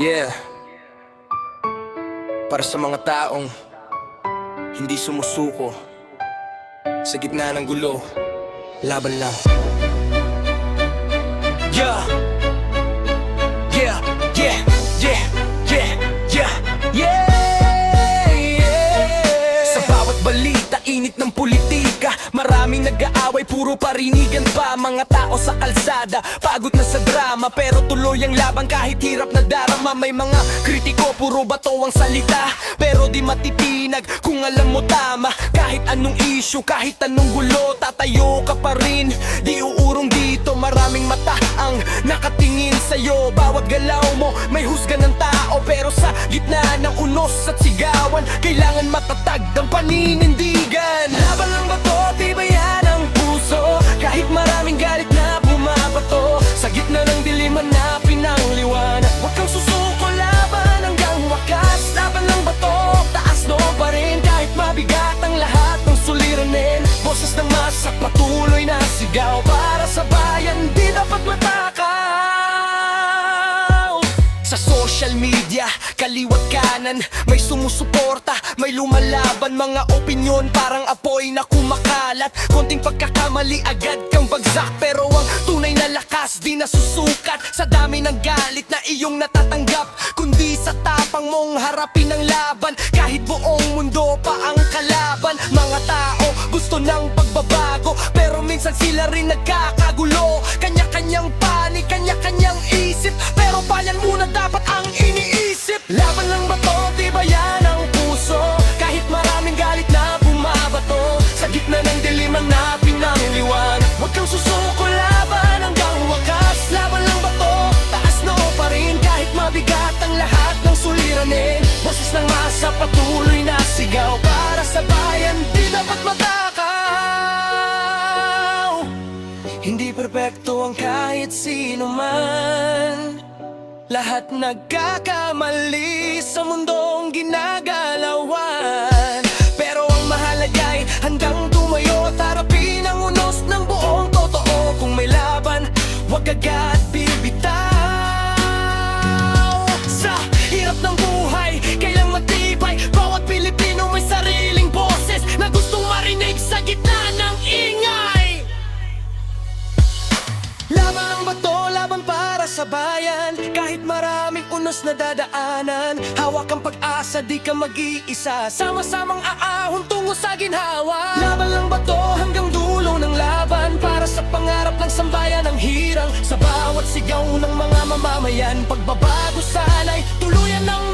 Yeah, para sa mga taong hindi sumusuko sa gitna ng gulo, laban lang. Yeah, yeah, yeah, yeah, yeah, yeah, yeah, yeah. Sa bawat balita, init ng politika, maraming nag-aaway, puro parinigan pa. Mga tao sa kalsada, pagod na sa drama, pero tuloy ang laban kahit hirap na darama. May mga kritiko, puro bato ang salita, pero di matitinag kung alam mo tama. Kahit anong issue, kahit anong gulo, tatayo ka pa rin, di uurong dito. Maraming mata ang nakatingin sa'yo, bawat galaw mo may husga ng tao. Pero sa gitna ng unos at sigawan, kailangan matatag ang paninindigan. Laban lang ba to? Tibayan ang puso, kahit maraming galit na bumabato. Sa gitna ng dilim hanapin ang liwanag, huwag kang susuko, laban hanggang wakas. Laban lang ba to? Taas no pa rin, kahit mabigat ang lahat ng suliranin. Boses ng masa, patuloy na sigaw para sa bayan, di dapat matakaw. Sa social media, kaliwat kanan, may sumusuporta, may lumalaban. Mga opinyon parang apoy na kumakalat. Konting pagkakamali, agad kang bagsak. Pero ang tunay na lakas, di nasusukat sa dami ng galit na iyong natatanggap, kundi sa tapang mong harapin ang laban. Kahit buong mundo pa ang kalaban. Mga tao gusto ng pagbabago, pero minsan sila rin nagkakagulo. Kanya-kanyang panig, kanya-kanyang isip, pero bayan muna dapat ang iniisip. Laban lang ba to? Tibayan ang puso, kahit maraming galit na bumabato. Sa gitna ng dilim hanapin ang liwanag, huwag kang susuko, laban hanggang wakas. Laban lang ba to? Taas no pa rin, kahit mabigat ang lahat ng suliranin. Boses ng masa, patuloy na sigaw para sa bayan, di dapat matakaw. Hindi perpekto ang kahit sino man, lahat nagkakamali sa mundong ginagalawan. Pero ang mahalaga'y handang tumayo at harapin ang unos ng buong totoo. Kung may laban, huwag agad bibitaw. Sa hirap ng buhay, kailang matibay. Bawat Pilipino may sariling boses na gustong marinig sa gitna ng ingay. Laban lang ba to? Laban para sa bayan, kahit maraming unos na dadaanan. Hawak ang pag-asa, di ka mag-iisa, sama-samang aahon tungo sa ginhawa. Laban lang ba to? Hanggang dulo ng laban, para sa pangarap ng sambayan ang hirang. Sa bawat sigaw ng mga mamamayan, pagbabago sana'y tuluyan ng